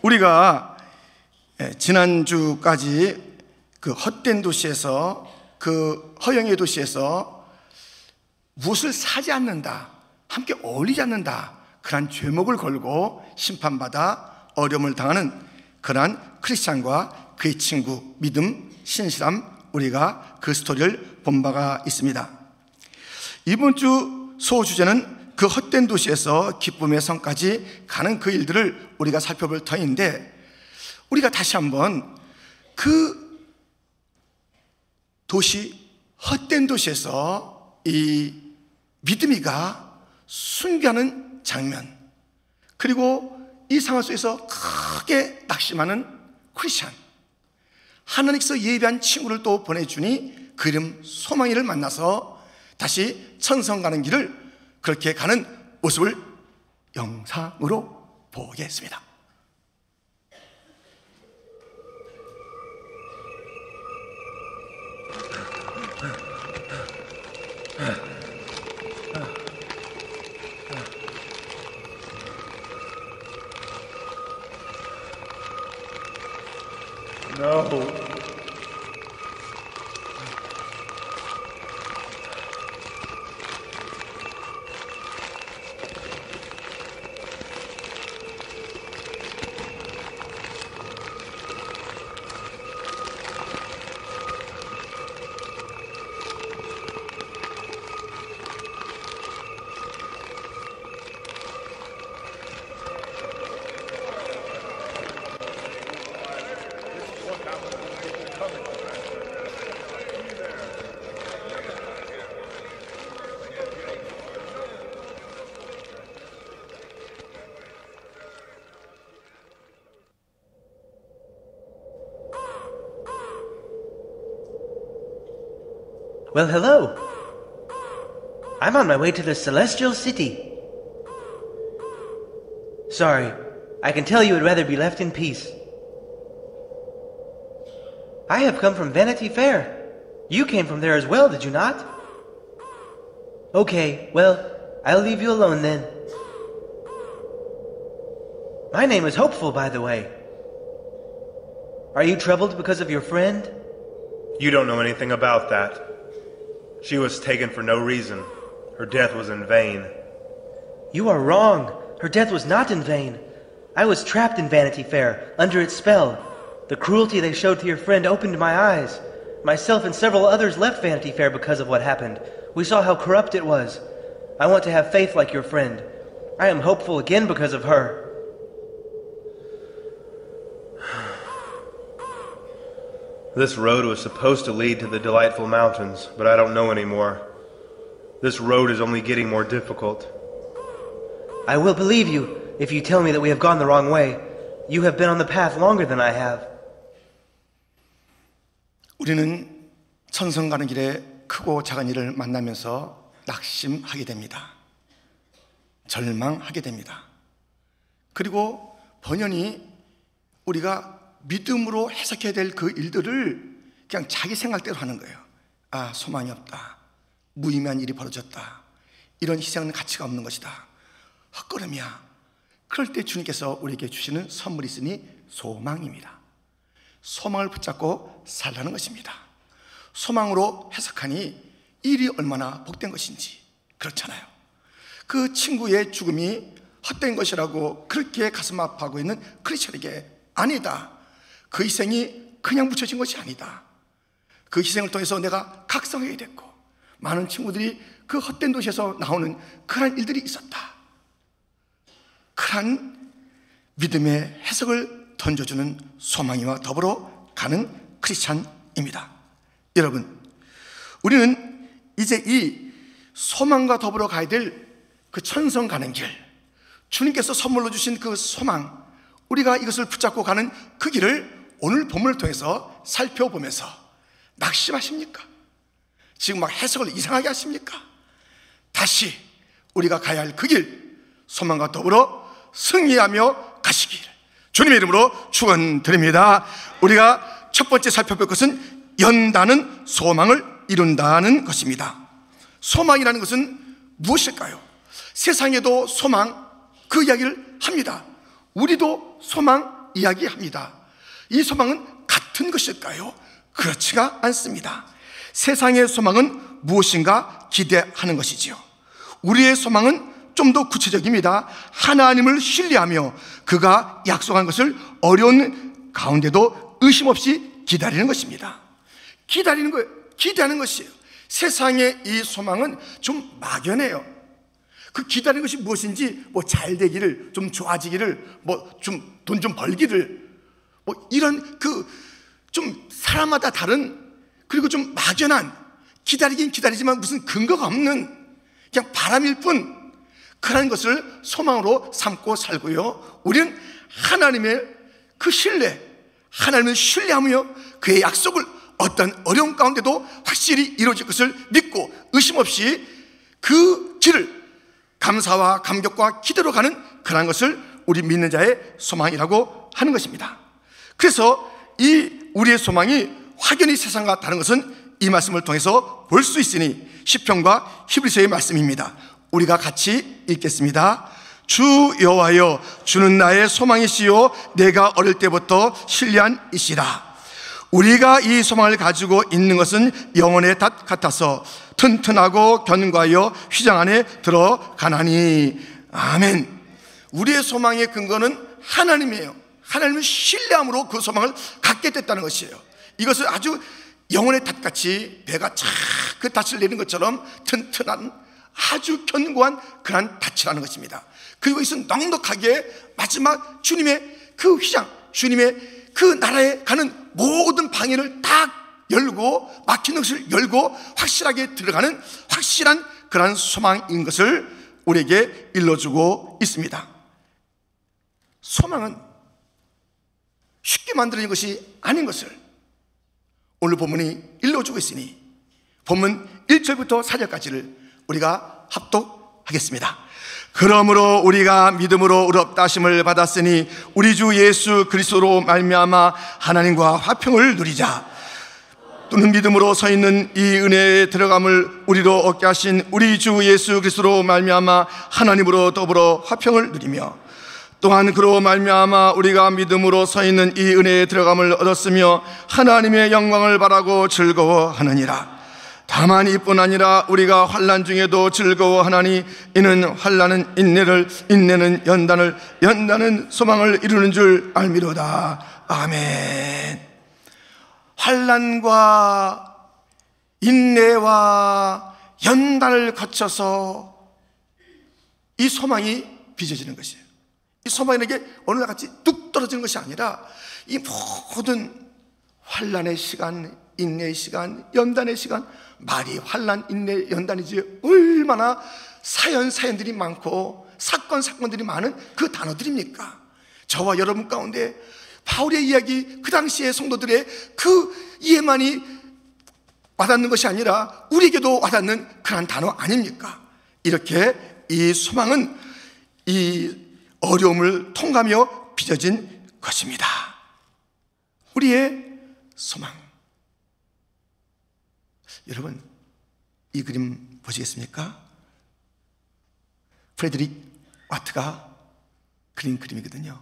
우리가 지난주까지 그 헛된 도시에서, 그 허영의 도시에서 무엇을 사지 않는다, 함께 어울리지 않는다, 그러한 죄목을 걸고 심판받아 어려움을 당하는 그러한 크리스찬과 그의 친구, 믿음, 신실함, 우리가 그 스토리를 본 바가 있습니다. 이번 주 소주제는 그 헛된 도시에서 기쁨의 성까지 가는 그 일들을 우리가 살펴볼 터인데, 우리가 다시 한번 그 도시, 헛된 도시에서 이 믿음이가 순교하는 장면, 그리고 이 상황 속에서 크게 낙심하는 크리스찬, 하나님께서 예비한 친구를 또 보내주니 그 이름 소망이를 만나서 다시 천성 가는 길을 그렇게 가는 모습을 영상으로 보겠습니다. No. Well, hello. I'm on my way to the Celestial City. Sorry, I can tell you would rather be left in peace. I have come from Vanity Fair. You came from there as well, did you not? Okay, well, I'll leave you alone then. My name is Hopeful, by the way. Are you troubled because of your friend? You don't know anything about that. She was taken for no reason. Her death was in vain. You are wrong. Her death was not in vain. I was trapped in Vanity Fair, under its spell. The cruelty they showed to your friend opened my eyes. Myself and several others left Vanity Fair because of what happened. We saw how corrupt it was. I want to have faith like your friend. I am hopeful again because of her. This road was supposed to lead to the delightful mountains, but I don't know anymore. This road is only getting more difficult. I will believe you if you tell me that we have gone the wrong way. You have been on the path longer than I have. 우리는 천성 가는 길에 크고 작은 일을 만나면서 낙심하게 됩니다. 절망하게 됩니다. 그리고 번연히 우리가 믿음으로 해석해야 될 그 일들을 그냥 자기 생각대로 하는 거예요. 아, 소망이 없다, 무의미한 일이 벌어졌다, 이런 희생은 가치가 없는 것이다, 헛걸음이야. 그럴 때 주님께서 우리에게 주시는 선물이 있으니 소망입니다. 소망을 붙잡고 살라는 것입니다. 소망으로 해석하니 일이 얼마나 복된 것인지. 그렇잖아요. 그 친구의 죽음이 헛된 것이라고 그렇게 가슴 아파하고 있는 크리스천에게 아니다, 그 희생이 그냥 묻혀진 것이 아니다, 그 희생을 통해서 내가 각성하게 됐고 많은 친구들이 그 헛된 도시에서 나오는 그러한 일들이 있었다, 그러한 믿음의 해석을 던져주는 소망이와 더불어 가는 크리스찬입니다. 여러분, 우리는 이제 이 소망과 더불어 가야 될 그 천성 가는 길, 주님께서 선물로 주신 그 소망, 우리가 이것을 붙잡고 가는 그 길을 오늘 본문을 통해서 살펴보면서 낙심하십니까? 지금 막 해석을 이상하게 하십니까? 다시 우리가 가야 할 그 길, 소망과 더불어 승리하며 가시길 주님의 이름으로 축원드립니다. 우리가 첫 번째 살펴볼 것은 연다는 소망을 이룬다는 것입니다. 소망이라는 것은 무엇일까요? 세상에도 소망, 그 이야기를 합니다. 우리도 소망 이야기합니다. 이 소망은 같은 것일까요? 그렇지가 않습니다. 세상의 소망은 무엇인가 기대하는 것이지요. 우리의 소망은 좀 더 구체적입니다. 하나님을 신뢰하며 그가 약속한 것을 어려운 가운데도 의심 없이 기다리는 것입니다. 기다리는 거예요. 기대하는 것이에요. 세상의 이 소망은 좀 막연해요. 그 기다리는 것이 무엇인지, 뭐 잘 되기를, 좀 좋아지기를, 뭐 좀 돈 좀 벌기를, 뭐 이런 좀 사람마다 다른, 그리고 좀 막연한, 기다리긴 기다리지만 무슨 근거가 없는 그냥 바람일 뿐, 그런 것을 소망으로 삼고 살고요. 우리는 하나님의 그 신뢰, 하나님을 신뢰하며 그의 약속을 어떤 어려운 가운데도 확실히 이루어질 것을 믿고 의심 없이 그 길을 감사와 감격과 기대로 가는 그런 것을 우리 믿는 자의 소망이라고 하는 것입니다. 그래서 이 우리의 소망이 확연히 세상과 다른 것은 이 말씀을 통해서 볼 수 있으니 시편과 히브리서의 말씀입니다. 우리가 같이 읽겠습니다. 주 여호와여, 주는 나의 소망이시요 내가 어릴 때부터 신뢰한 이시라. 우리가 이 소망을 가지고 있는 것은 영혼의 닷 같아서 튼튼하고 견고하여 휘장 안에 들어가나니. 아멘. 우리의 소망의 근거는 하나님이에요. 하나님을 신뢰함으로 그 소망을 갖게 됐다는 것이에요. 이것을 아주 영혼의 닷같이 배가 착 그 닷을 내는 것처럼 튼튼한 아주 견고한 그런 닷이라는 것입니다. 그리고 이것은 넉넉하게 마지막 주님의 그 휘장, 주님의 그 나라에 가는 모든 방해를 딱 열고 막힌 것을 열고 확실하게 들어가는 확실한 그런 소망인 것을 우리에게 일러주고 있습니다. 소망은 쉽게 만들어진 것이 아닌 것을 오늘 본문이 일러주고 있으니 본문 1절부터 4절까지를 우리가 합독하겠습니다. 그러므로 우리가 믿음으로 의롭다 하심을 받았으니 우리 주 예수 그리스도로 말미암아 하나님과 화평을 누리자. 또는 믿음으로 서 있는 이 은혜에 들어감을 우리로 얻게 하신 우리 주 예수 그리스도로 말미암아 하나님으로 더불어 화평을 누리며, 또한 그로 말미암아 우리가 믿음으로 서 있는 이 은혜에 들어감을 얻었으며 하나님의 영광을 바라고 즐거워하느니라. 다만 이뿐 아니라 우리가 환난 중에도 즐거워하나니 이는 환난은 인내를, 인내는 연단을, 연단은 소망을 이루는 줄 알미로다. 아멘. 환난과 인내와 연단을 거쳐서 이 소망이 빚어지는 것이에요. 이 소망이 이게 어느 날 같이 뚝 떨어지는 것이 아니라 이 모든 환난의 시간, 인내의 시간, 연단의 시간, 말이 환난, 인내, 연단이지 얼마나 사연들이 많고 사건들이 많은 그 단어들입니까? 저와 여러분 가운데 바울의 이야기, 그 당시의 성도들의 그 이해만이 와닿는 것이 아니라 우리에게도 와닿는 그런 단어 아닙니까? 이렇게 이 소망은 이 어려움을 통과하며 빚어진 것입니다. 우리의 소망. 여러분, 이 그림 보시겠습니까? 프레드릭 와트가 그린 그림이거든요.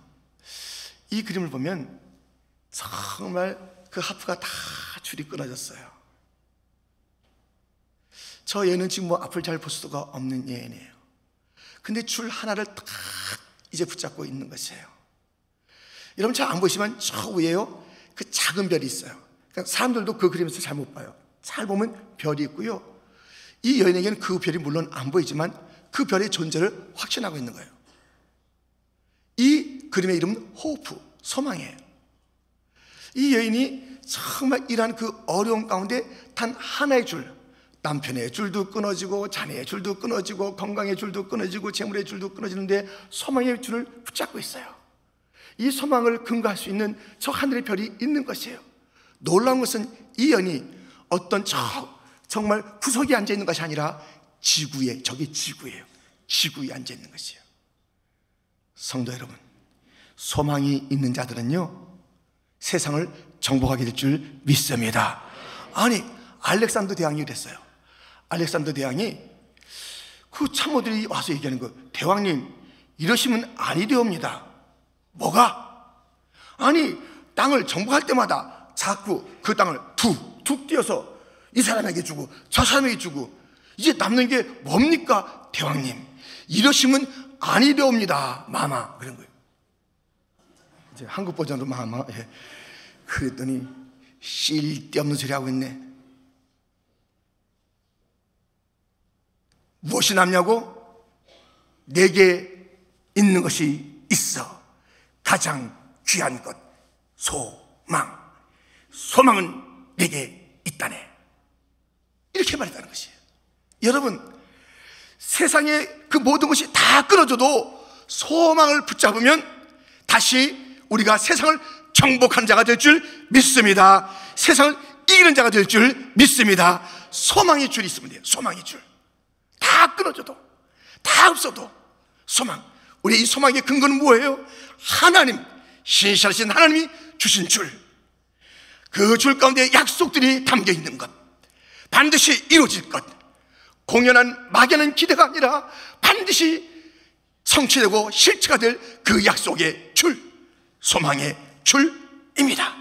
이 그림을 보면 정말 그 하프가 다 줄이 끊어졌어요. 저 얘는 지금 뭐 앞을 잘 볼 수가 없는 얘네요. 근데 줄 하나를 딱 이제 붙잡고 있는 것이에요. 여러분 잘 안 보시면 저 위에요 그 작은 별이 있어요. 그러니까 사람들도 그 그림에서 잘 못 봐요. 잘 보면 별이 있고요, 이 여인에게는 그 별이 물론 안 보이지만 그 별의 존재를 확신하고 있는 거예요. 이 그림의 이름은 호프, 소망이에요. 이 여인이 정말 이러한 그 어려운 가운데 단 하나의 줄, 남편의 줄도 끊어지고 자녀의 줄도 끊어지고 건강의 줄도 끊어지고 재물의 줄도 끊어지는데 소망의 줄을 붙잡고 있어요. 이 소망을 근거할 수 있는 저 하늘의 별이 있는 것이에요. 놀라운 것은 이 여인이 어떤 정말 구석에 앉아있는 것이 아니라 지구에, 저게 지구예요. 지구에 앉아있는 것이에요. 성도 여러분, 소망이 있는 자들은요 세상을 정복하게 될 줄 믿습니다. 아니, 알렉산더 대왕이 그랬어요. 알렉산더 대왕이 그 참모들이 와서 얘기하는 거, 대왕님 이러시면 아니 되옵니다. 뭐가? 아니, 땅을 정복할 때마다 자꾸 그 땅을 툭툭 띄어서 이 사람에게 주고 저 사람에게 주고, 이제 남는 게 뭡니까? 대왕님, 이러시면 아니되옵니다, 마마. 그런 거예요. 이제 한국 버전으로 마마. 예. 그랬더니 쓸데없는 소리 하고 있네. 무엇이 남냐고? 내게 있는 것이 있어. 가장 귀한 것, 소망. 소망은 내게 있다네. 이렇게 말했다는 것이에요. 여러분, 세상에 그 모든 것이 다 끊어져도 소망을 붙잡으면 다시 우리가 세상을 정복한 자가 될 줄 믿습니다. 세상을 이기는 자가 될 줄 믿습니다. 소망의 줄이 있으면 돼요. 소망의 줄. 다 끊어져도, 다 없어도 소망. 우리 이 소망의 근거는 뭐예요? 하나님, 신실하신 하나님이 주신 줄. 그 줄 가운데 약속들이 담겨 있는 것, 반드시 이루어질 것. 공연한 막연한 기대가 아니라 반드시 성취되고 실체가 될 그 약속의 줄, 소망의 줄입니다.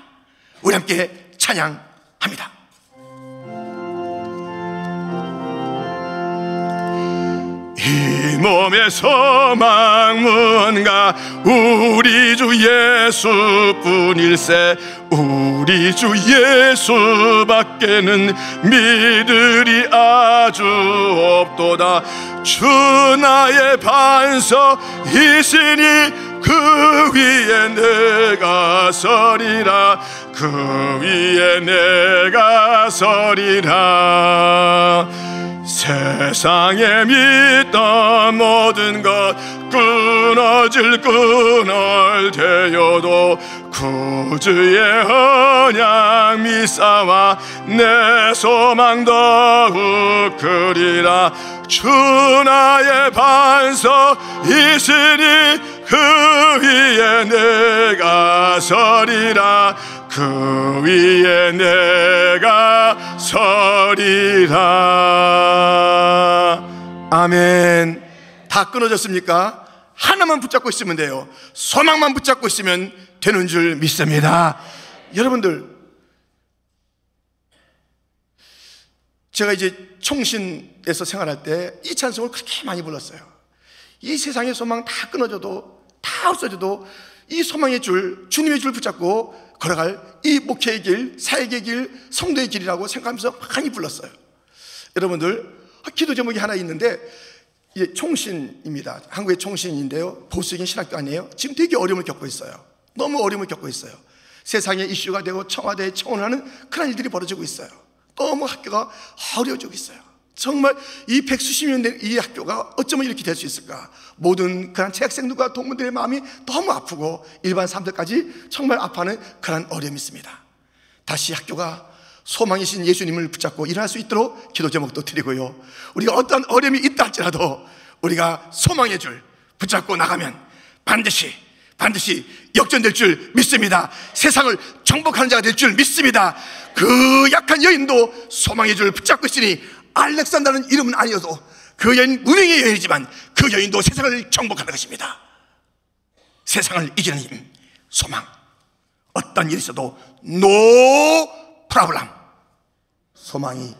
우리 함께 찬양합니다. 이 몸의 소망문가 우리 주 예수뿐일세. 우리 주 예수밖에는 믿으리 아주 없도다. 주 나의 반석이시니 그 위에 내가 서리라. 그 위에 내가 서리라. 세상에 믿던 모든 것 끊을 되어도 구주의 언약 미사와 내 소망 더욱 크리라. 주 나의 반석이시니 그 위에 내가 서리라. 그 위에 내가 서리라. 아멘. 다 끊어졌습니까? 하나만 붙잡고 있으면 돼요. 소망만 붙잡고 있으면 되는 줄 믿습니다. 여러분들, 제가 이제 총신에서 생활할 때 이 찬송을 그렇게 많이 불렀어요. 이 세상의 소망 다 끊어져도, 다 없어져도 이 소망의 줄, 주님의 줄 붙잡고 걸어갈 이 목회의 길, 사역의 길, 성도의 길이라고 생각하면서 많이 불렀어요. 여러분들, 기도 제목이 하나 있는데, 이제 총신입니다. 한국의 총신인데요, 보수적인 신학교 아니에요. 지금 되게 어려움을 겪고 있어요. 너무 어려움을 겪고 있어요. 세상에 이슈가 되고 청와대에 청원하는 그런 일들이 벌어지고 있어요. 너무 학교가 어려워지고 있어요. 정말 이 100수십 년 된 이 학교가 어쩌면 이렇게 될 수 있을까? 모든 그런 재학생들과 동문들의 마음이 너무 아프고 일반 사람들까지 정말 아파하는 그런 어려움이 있습니다. 다시 학교가 소망이신 예수님을 붙잡고 일어날 수 있도록 기도 제목도 드리고요, 우리가 어떤 어려움이 있다 할지라도 우리가 소망의 줄 붙잡고 나가면 반드시 역전될 줄 믿습니다. 세상을 정복하는 자가 될 줄 믿습니다. 그 약한 여인도 소망의 줄 붙잡고 있으니 알렉산더라는 이름은 아니어도 그 여인 무명의 여인이지만 그 여인도 세상을 정복하는 것입니다. 세상을 이기는 힘, 소망. 어떤 일이 있어도 노 프로블럼, 소망이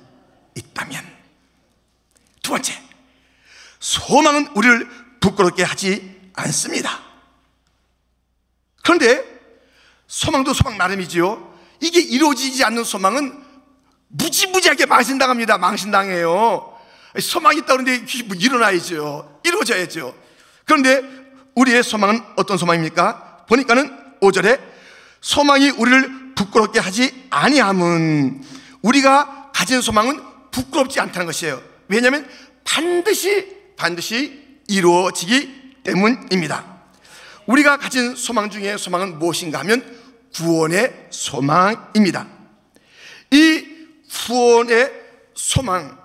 있다면. 두 번째, 소망은 우리를 부끄럽게 하지 않습니다. 그런데 소망도 소망 나름이지요. 이게 이루어지지 않는 소망은 무지무지하게 망신당합니다. 망신당해요. 소망이 있다 그러는데 일어나야죠. 이루어져야죠. 그런데 우리의 소망은 어떤 소망입니까? 보니까는 5절에 소망이 우리를 부끄럽게 하지 아니함은, 우리가 가진 소망은 부끄럽지 않다는 것이에요. 왜냐하면 반드시 이루어지기 때문입니다. 우리가 가진 소망 중에 소망은 무엇인가 하면 구원의 소망입니다. 이 구원의 소망을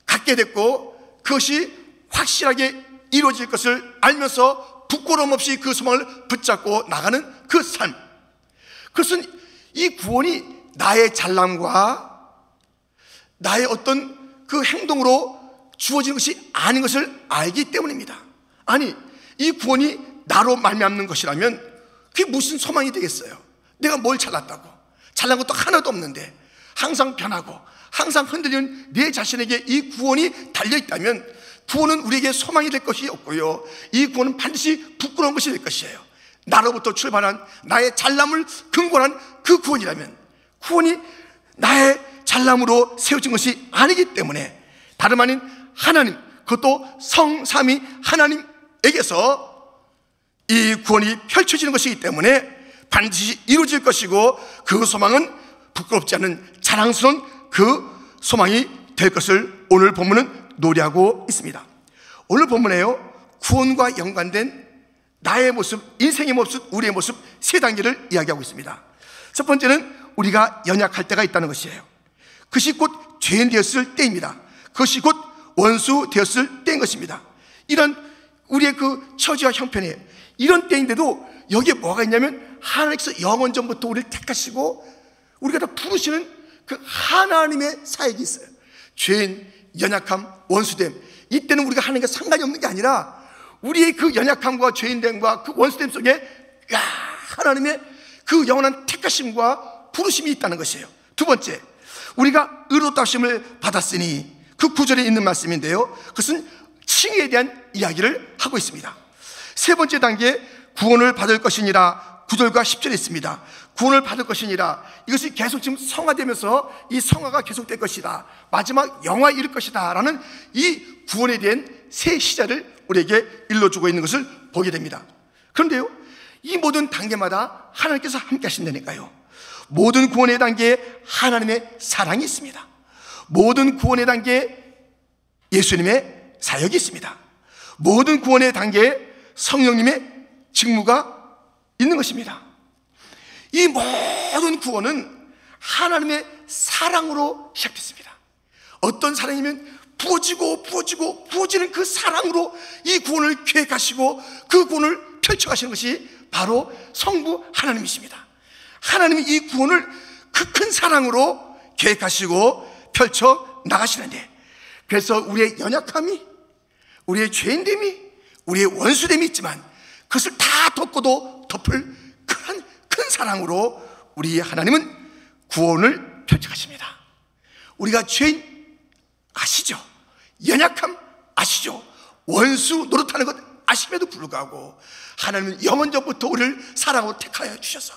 갖게 됐고 그것이 확실하게 이루어질 것을 알면서 부끄러움 없이 그 소망을 붙잡고 나가는 그 삶, 그것은 이 구원이 나의 잘남과 나의 어떤 그 행동으로 주어지는 것이 아닌 것을 알기 때문입니다. 아니, 이 구원이 나로 말미암는 것이라면 그게 무슨 소망이 되겠어요? 내가 뭘 잘났다고? 잘난 것도 하나도 없는데 항상 변하고 항상 흔들리는 내 자신에게 이 구원이 달려있다면 구원은 우리에게 소망이 될 것이 없고요, 이 구원은 반드시 부끄러운 것이 될 것이에요. 나로부터 출발한 나의 잘남을 근거한 그 구원이라면 구원이 나의 잘남으로 세워진 것이 아니기 때문에 다름 아닌 하나님, 그것도 성삼위 하나님에게서 이 구원이 펼쳐지는 것이기 때문에 반드시 이루어질 것이고, 그 소망은 부끄럽지 않은 자랑스러운 그 소망이 될 것을 오늘 본문은 노래하고 있습니다. 오늘 본문에요, 구원과 연관된 나의 모습, 인생의 모습, 우리의 모습 세 단계를 이야기하고 있습니다. 첫 번째는 우리가 연약할 때가 있다는 것이에요. 그것이 곧 죄인 되었을 때입니다. 그것이 곧 원수 되었을 때인 것입니다. 이런 우리의 그 처지와 형편이에요. 이런 때인데도 여기에 뭐가 있냐면 하나님께서 영원전부터 우리를 택하시고 우리가 다 부르시는 그 하나님의 사역이 있어요. 죄인, 연약함, 원수됨, 이때는 우리가 하나님과 상관이 없는 게 아니라 우리의 그 연약함과 죄인됨과 그 원수됨 속에 하나님의 그 영원한 택하심과 부르심이 있다는 것이에요. 두 번째, 우리가 의롭다 하심을 받았으니, 그 구절에 있는 말씀인데요, 그것은 칭의에 대한 이야기를 하고 있습니다. 세 번째 단계, 구원을 받을 것이니라, 9절과 10절에 있습니다. 구원을 받을 것이니라, 이것이 계속 지금 성화되면서 이 성화가 계속될 것이다, 마지막 영화에 이를 것이다 라는 이 구원에 대한 새 시작을 우리에게 일러주고 있는 것을 보게 됩니다. 그런데요, 이 모든 단계마다 하나님께서 함께 하신다니까요. 모든 구원의 단계에 하나님의 사랑이 있습니다. 모든 구원의 단계에 예수님의 사역이 있습니다. 모든 구원의 단계에 성령님의 직무가 있는 것입니다. 이 모든 구원은 하나님의 사랑으로 시작됐습니다. 어떤 사랑이면 부어지는 그 사랑으로 이 구원을 계획하시고 그 구원을 펼쳐가시는 것이 바로 성부 하나님이십니다. 하나님이 이 구원을 그 큰 사랑으로 계획하시고 펼쳐 나가시는데, 그래서 우리의 연약함이, 우리의 죄인됨이, 우리의 원수됨이 있지만 그것을 다 덮고도 덮을 큰 사랑으로 우리 하나님은 구원을 펼쳐가십니다. 우리가 죄인 아시죠? 연약함 아시죠? 원수 노릇하는 것 아심에도 불구하고 하나님은 영원전부터 우리를 사랑으로 택하여 주셔서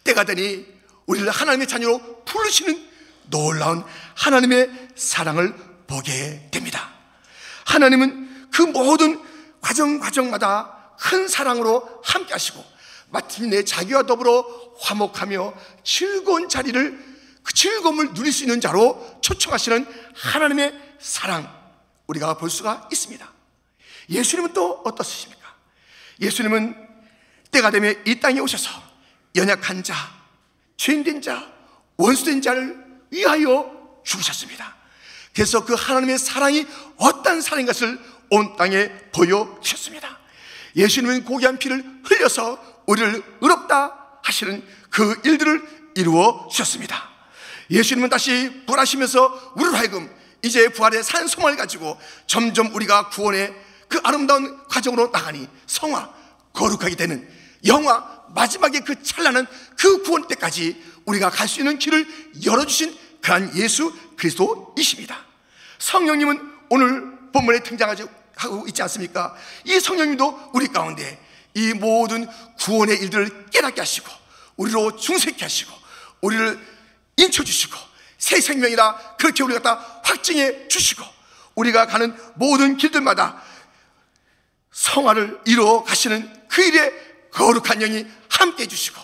때가 되니 우리를 하나님의 자녀로 부르시는 놀라운 하나님의 사랑을 보게 됩니다. 하나님은 그 모든 과정마다 큰 사랑으로 함께 하시고 마침내 자기와 더불어 화목하며 즐거운 자리를, 그 즐거움을 누릴 수 있는 자로 초청하시는 하나님의 사랑, 우리가 볼 수가 있습니다. 예수님은 또 어떠십니까? 예수님은 때가 되면 이 땅에 오셔서 연약한 자, 죄인된 자, 원수된 자를 위하여 죽으셨습니다. 그래서 그 하나님의 사랑이 어떤 사랑인 것을 온 땅에 보여주셨습니다. 예수님은 고귀한 피를 흘려서 우리를 의롭다 하시는 그 일들을 이루어 주셨습니다. 예수님은 다시 부활하시면서 우리를 하여금 이제 부활의 산 소망을 가지고 점점 우리가 구원의 그 아름다운 과정으로 나가니 성화, 거룩하게 되는 영화, 마지막에 그 찬란한 그 구원 때까지 우리가 갈 수 있는 길을 열어주신 그한 예수 그리스도이십니다. 성령님은 오늘 본문에 등장하고 있지 않습니까? 이 성령님도 우리 가운데 이 모든 구원의 일들을 깨닫게 하시고 우리로 중생케 하시고 우리를 인쳐주시고 새 생명이라 그렇게 우리가 다 확증해 주시고 우리가 가는 모든 길들마다 성화를 이루어 가시는 그 일에 거룩한 영이 함께 해주시고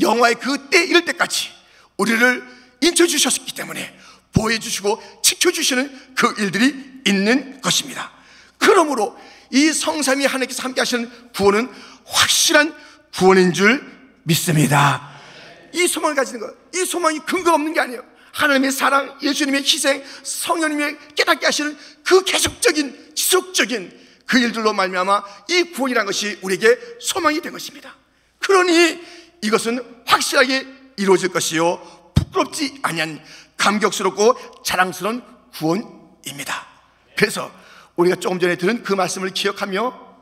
영화의 그 때 이럴 때까지 우리를 인쳐주셨기 때문에 보호해주시고 지켜주시는 그 일들이 있는 것입니다. 그러므로 이 성삼위 하나님께서 함께 하시는 구원은 확실한 구원인 줄 믿습니다. 이 소망을 가지는 것, 이 소망이 근거가 없는 게 아니에요. 하나님의 사랑, 예수님의 희생, 성령님의 깨닫게 하시는 그 계속적인 지속적인 그 일들로 말미암아 이 구원이라는 것이 우리에게 소망이 된 것입니다. 그러니 이것은 확실하게 이루어질 것이요 부끄럽지 아니한 감격스럽고 자랑스러운 구원입니다. 그래서 우리가 조금 전에 들은 그 말씀을 기억하며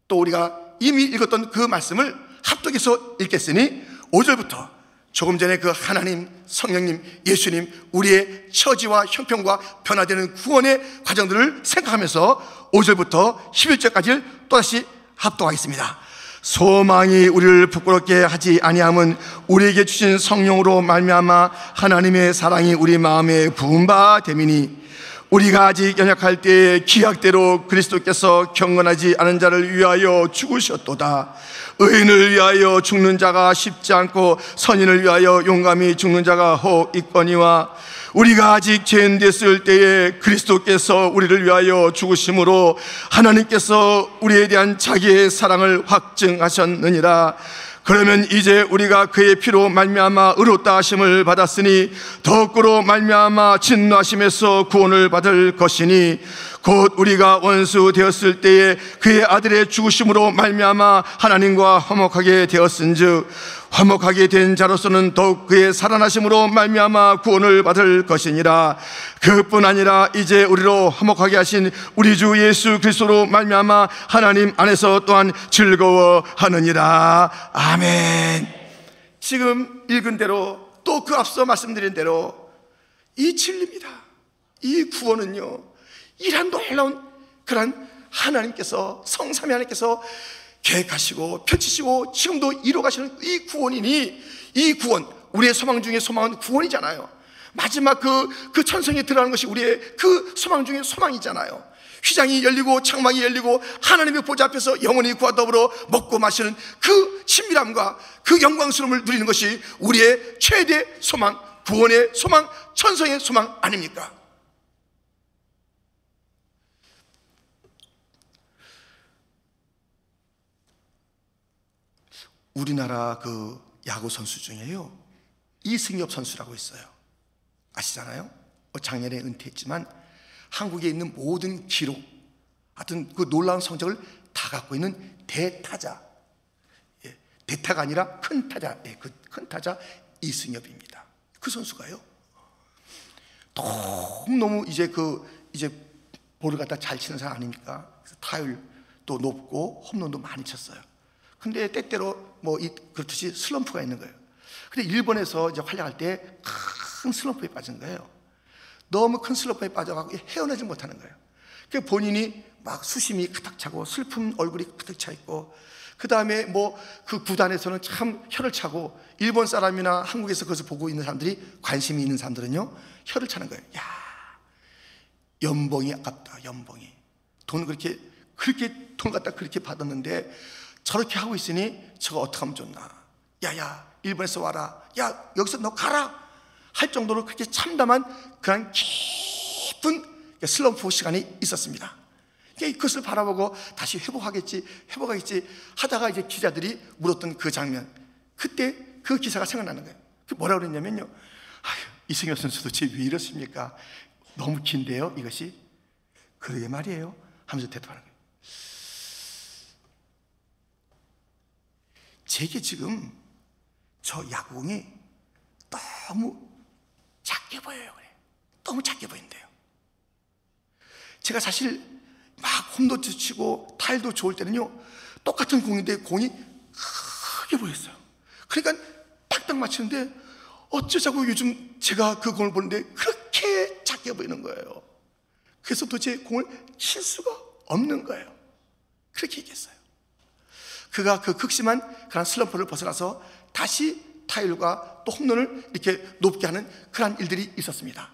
또 우리가 이미 읽었던 그 말씀을 합독해서 읽겠으니 5절부터 조금 전에 그 하나님, 성령님, 예수님, 우리의 처지와 형편과 변화되는 구원의 과정들을 생각하면서 5절부터 11절까지를 또다시 합독하겠습니다. 소망이 우리를 부끄럽게 하지 아니함은 우리에게 주신 성령으로 말미암아 하나님의 사랑이 우리 마음에 부은 바 됨이니 우리가 아직 연약할 때에 기약대로 그리스도께서 경건하지 않은 자를 위하여 죽으셨도다. 의인을 위하여 죽는 자가 쉽지 않고 선인을 위하여 용감히 죽는 자가 혹 있거니와 우리가 아직 죄인 됐을 때에 그리스도께서 우리를 위하여 죽으심으로 하나님께서 우리에 대한 자기의 사랑을 확증하셨느니라. 그러면 이제 우리가 그의 피로 말미암아 의롭다 하심을 받았으니 더욱으로 말미암아 진노하심에서 구원을 받을 것이니 곧 우리가 원수 되었을 때에 그의 아들의 죽으심으로 말미암아 하나님과 화목하게 되었은즉 화목하게 된 자로서는 더욱 그의 살아나심으로 말미암아 구원을 받을 것이니라. 그뿐 아니라 이제 우리로 화목하게 하신 우리 주 예수 그리스도로 말미암아 하나님 안에서 또한 즐거워하느니라. 아멘. 지금 읽은 대로 또 그 앞서 말씀드린 대로 이 진리입니다. 이 구원은요, 이러한 놀라운 그런 하나님께서, 성삼위 하나님께서 계획하시고 펼치시고 지금도 이루어가시는 이 구원이니, 이 구원, 우리의 소망 중에 소망은 구원이잖아요. 마지막 그 천성에 들어가는 것이 우리의 그 소망 중에 소망이잖아요. 휘장이 열리고 창망이 열리고 하나님의 보좌 앞에서 영원히 그와 더불어 먹고 마시는 그 친밀함과 그 영광스러움을 누리는 것이 우리의 최대 소망, 구원의 소망, 천성의 소망 아닙니까? 우리나라 그 야구 선수 중에요, 이승엽 선수라고 있어요. 아시잖아요? 작년에 은퇴했지만 한국에 있는 모든 기록, 하여튼 그 놀라운 성적을 다 갖고 있는 대타자, 대타가 아니라 큰 타자, 그 큰 타자 이승엽입니다. 그 선수가요, 너무 이제 볼을 갖다 잘 치는 사람 아닙니까? 타율도 높고 홈런도 많이 쳤어요. 근데 때때로 그렇듯이 슬럼프가 있는 거예요. 근데 일본에서 이제 활약할 때 큰 슬럼프에 빠진 거예요. 너무 큰 슬럼프에 빠져가지고 헤어나지 못하는 거예요. 그 본인이 막 수심이 가득 차고 슬픈 얼굴이 가득 차 있고, 그 다음에 그 구단에서는 참 혀를 차고, 일본 사람이나 한국에서 그것을 보고 있는 사람들이, 관심이 있는 사람들은요, 혀를 차는 거예요. 야, 연봉이 아깝다, 연봉이. 그렇게 돈 갖다 그렇게 받았는데 저렇게 하고 있으니 저거 어떻게 하면 좋나. 야, 일본에서 와라. 야, 여기서 너 가라. 할 정도로 그렇게 참담한 그런 깊은 슬럼프 시간이 있었습니다. 그것을 바라보고 다시 회복하겠지 하다가 이제 기자들이 물었던 그 장면, 그때 그 기사가 생각나는 거예요. 뭐라고 그랬냐면요, 이승엽 선수 도대체 왜 이렇습니까? 너무 긴데요, 이것이. 그러게 말이에요 하면서 대답하는 거예요. 제게 지금 저 야구공이 너무 작게 보여요. 너무 작게 보인대요. 제가 사실 막 홈도 치고 타율도 좋을 때는요, 똑같은 공인데 공이 크게 보였어요. 그러니까 딱딱 맞추는데 어쩌자고 요즘 제가 그 공을 보는데 그렇게 작게 보이는 거예요. 그래서 도대체 공을 칠 수가 없는 거예요. 그렇게 얘기했어요. 그가 그 극심한 그런 슬럼프를 벗어나서 다시 타율과 또 홈런을 이렇게 높게 하는 그런 일들이 있었습니다.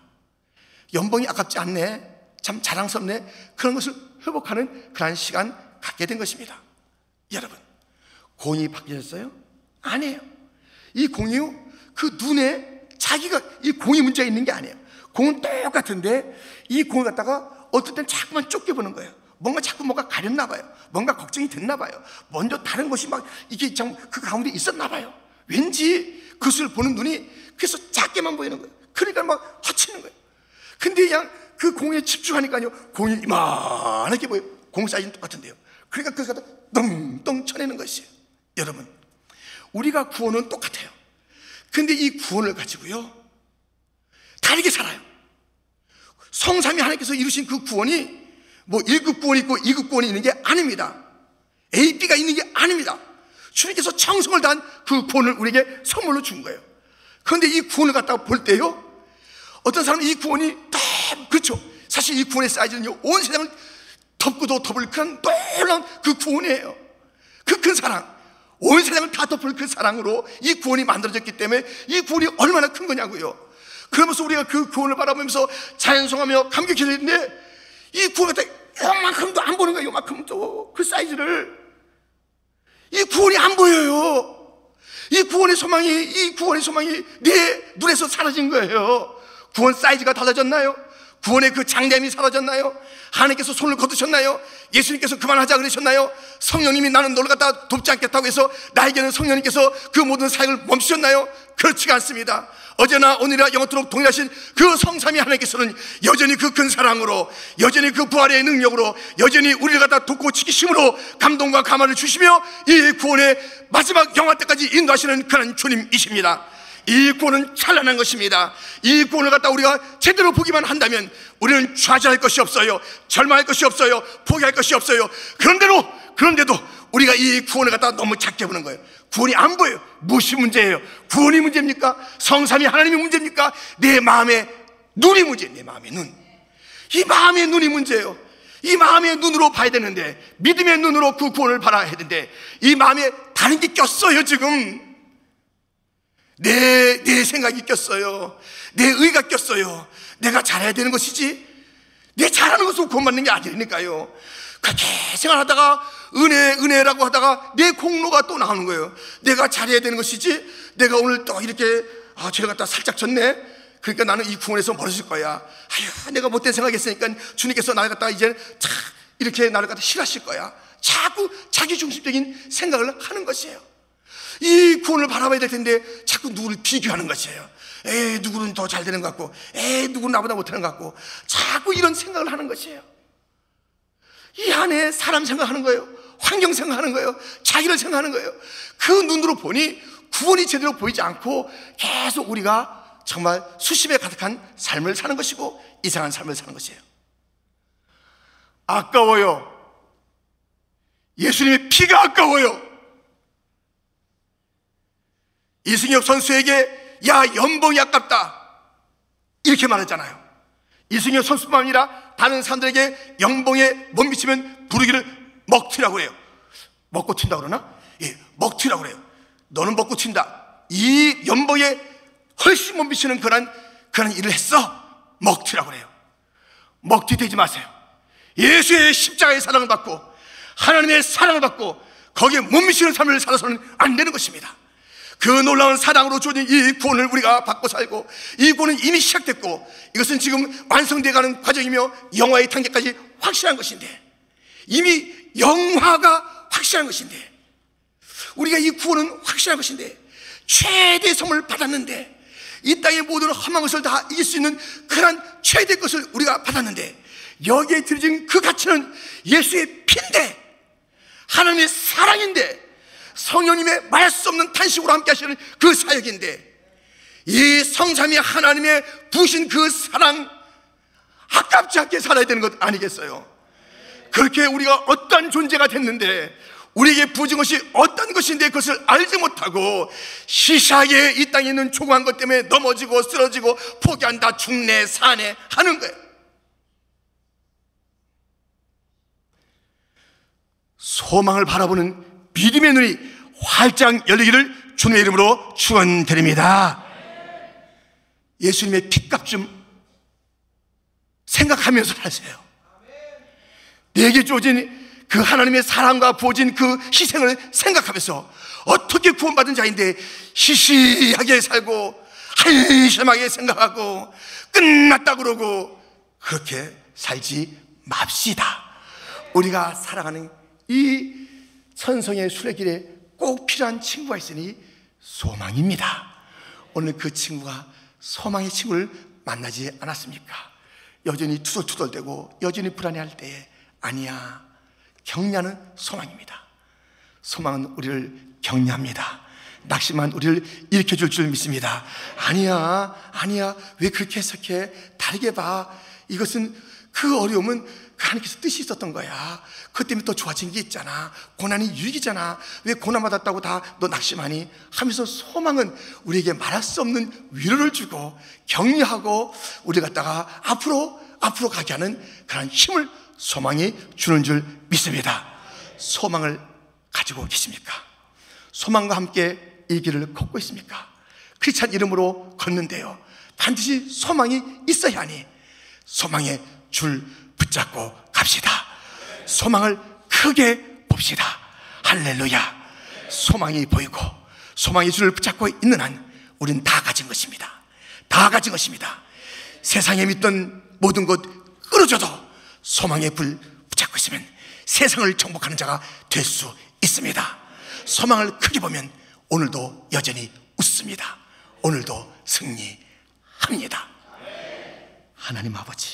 연봉이 아깝지 않네, 참 자랑스럽네, 그런 것을 회복하는 그런 시간 갖게 된 것입니다. 여러분, 공이 바뀌었어요? 아니에요. 이 공이요, 그 눈에 자기가, 이 공이 문제가 있는 게 아니에요. 공은 똑같은데 이 공을 갖다가 어떨 땐 자꾸만 좁게 보는 거예요. 뭔가 가렸나 봐요. 뭔가 걱정이 됐나 봐요. 먼저 다른 것이 막 이게 그 가운데 있었나 봐요. 왠지 그것을 보는 눈이 그래서 작게만 보이는 거예요. 그러니까 막 허치는 거예요. 근데 그냥 그 공에 집중하니까요, 공이 이만하게 보여요. 공 사이즈는 똑같은데요. 그러니까 그걸 갖다 똥똥 쳐내는 것이에요. 여러분, 우리가 구원은 똑같아요. 근데 이 구원을 가지고요, 다르게 살아요. 성삼위 하나님께서 이루신 그 구원이 1급 구원이 있고 2급 구원이 있는 게 아닙니다. A, B가 있는 게 아닙니다. 주님께서 정성을 다한 그 구원을 우리에게 선물로 준 거예요. 그런데 이 구원을 갖다가 볼 때요, 어떤 사람은 이 구원이 그렇죠, 사실 이 구원의 사이즈는요, 온 세상을 덮고도 덮을 그런 놀라운 그 구원이에요. 그 큰 사랑, 온 세상을 다 덮을 그 사랑으로 이 구원이 만들어졌기 때문에 이 구원이 얼마나 큰 거냐고요. 그러면서 우리가 그 구원을 바라보면서 자연송하며 감격해야 되는데, 이 구원 갖다 요만큼도 안 보는 거예요. 요만큼도 그 사이즈를. 이 구원이 안 보여요. 이 구원의 소망이 내 눈에서 사라진 거예요. 구원 사이즈가 달라졌나요? 구원의 그 장대함이 사라졌나요? 하나님께서 손을 거두셨나요? 예수님께서 그만하자 그러셨나요? 성령님이 나는 너를 갖다 돕지 않겠다고 해서 나에게는 성령님께서 그 모든 사역을 멈추셨나요? 그렇지가 않습니다. 어제나 오늘이나 영원토록 동일하신 그 성삼위 하나님께서는 여전히 그 큰 사랑으로, 여전히 그 부활의 능력으로, 여전히 우리를 갖다 돕고 지키심으로 감동과 감화를 주시며 이 구원의 마지막 영화 때까지 인도하시는 그런 주님이십니다. 이 구원은 찬란한 것입니다. 이 구원을 갖다 우리가 제대로 보기만 한다면 우리는 좌절할 것이 없어요. 절망할 것이 없어요. 포기할 것이 없어요. 그런데도 우리가 이 구원을 갖다 너무 작게 보는 거예요. 구원이 안 보여요. 무엇이 문제예요? 구원이 문제입니까? 성삼위 하나님이 문제입니까? 내 마음의 눈이 문제예요. 내 마음의 눈. 이 마음의 눈이 문제예요. 이 마음의 눈으로 봐야 되는데, 믿음의 눈으로 그 구원을 바라야 되는데, 이 마음에 다른 게 꼈어요. 지금 내 생각이 꼈어요. 내 의가 꼈어요. 내가 잘해야 되는 것이지 내 잘하는 것으로 구원받는 게 아니니까요. 그렇게 생각하다가 은혜라고 하다가 내 공로가 또 나오는 거예요. 내가 잘해야 되는 것이지 내가 오늘 또 이렇게 죄를 갖다 살짝 졌네, 그러니까 나는 이 구원에서 멀어질 거야. 아휴, 내가 못된 생각했으니까 주님께서 나를 갖다가 이제 이렇게 나를 갖다 싫어하실 거야. 자꾸 자기 중심적인 생각을 하는 것이에요. 이 구원을 바라봐야 될 텐데 자꾸 누구를 비교하는 것이에요. 누구는 더 잘 되는 것 같고, 누구는 나보다 못하는 것 같고, 자꾸 이런 생각을 하는 것이에요. 이 안에 사람 생각하는 거예요. 환경 생각하는 거예요. 자기를 생각하는 거예요. 그 눈으로 보니 구원이 제대로 보이지 않고 계속 우리가 정말 수심에 가득한 삶을 사는 것이고 이상한 삶을 사는 것이에요. 아까워요. 예수님의 피가 아까워요. 이승엽 선수에게 야, 연봉이 아깝다 이렇게 말했잖아요. 이승엽 선수뿐만 아니라 다른 사람들에게 연봉에 못 미치면 부르기를 먹튀라고 해요. 먹고 튄다 그러나? 예, 먹튀라고 그래요. 너는 먹고 튄다. 이 연봉에 훨씬 못 미치는 그런 일을 했어. 먹튀라고 그래요. 먹튀 되지 마세요. 예수의 십자가의 사랑을 받고 하나님의 사랑을 받고 거기에 못 미치는 삶을 살아서는 안 되는 것입니다. 그 놀라운 사랑으로 주어진 이 구원을 우리가 받고 살고, 이 구원은 이미 시작됐고 이것은 지금 완성되어가는 과정이며 영화의 단계까지 확실한 것인데, 이미 영화가 확실한 것인데, 우리가 이 구원은 확실한 것인데, 최대의 선물을 받았는데, 이 땅의 모든 험한 것을 다 이길 수 있는 그런 최대의 것을 우리가 받았는데, 여기에 들여진 그 가치는 예수의 피인데, 하나님의 사랑인데, 성령님의 말할 수 없는 탄식으로 함께 하시는 그 사역인데, 이 성삼위 하나님의 부으신 그 사랑 아깝지 않게 살아야 되는 것 아니겠어요? 그렇게 우리가 어떤 존재가 됐는데, 우리에게 부어진 것이 어떤 것인데 그것을 알지 못하고 시시하게 이 땅에 있는 조그만 것 때문에 넘어지고 쓰러지고 포기한다, 죽네 사네 하는 거예요. 소망을 바라보는 믿음의 눈이 활짝 열리기를 주님의 이름으로 축원드립니다. 예수님의 핏값 좀 생각하면서 사세요. 내게 주어진 그 하나님의 사랑과 부어진 그 희생을 생각하면서 어떻게 구원받은 자인데 시시하게 살고 한심하게 생각하고 끝났다 그러고 그렇게 살지 맙시다. 우리가 살아가는 이 천성의 순례길에 꼭 필요한 친구가 있으니 소망입니다. 오늘 그 친구가 소망의 친구를 만나지 않았습니까? 여전히 투덜투덜대고 여전히 불안해할 때에 아니야, 격려하는 소망입니다. 소망은 우리를 격려합니다. 낙심한 우리를 일으켜줄 줄 믿습니다. 아니야 왜 그렇게 해석해? 다르게 봐. 이것은 그 어려움은 하나님께서 뜻이 있었던 거야. 그것 때문에 더 좋아진 게 있잖아. 고난이 유익이잖아. 왜 고난 받았다고 다 너 낙심하니? 하면서 소망은 우리에게 말할 수 없는 위로를 주고 격려하고 우리를 갖다가 앞으로 가게 하는 그런 힘을 소망이 주는 줄 믿습니다. 소망을 가지고 계십니까? 소망과 함께 이 길을 걷고 있습니까? 크리스찬 이름으로 걷는데요, 반드시 소망이 있어야 하니 소망의 줄 붙잡고 갑시다. 소망을 크게 봅시다. 할렐루야. 소망이 보이고 소망의 줄을 붙잡고 있는 한 우리는 다 가진 것입니다. 다 가진 것입니다. 세상에 믿던 모든 것 끊어져도 소망의 불 붙잡고 있으면 세상을 정복하는 자가 될 수 있습니다. 소망을 크게 보면 오늘도 여전히 웃습니다. 오늘도 승리합니다. 하나님 아버지,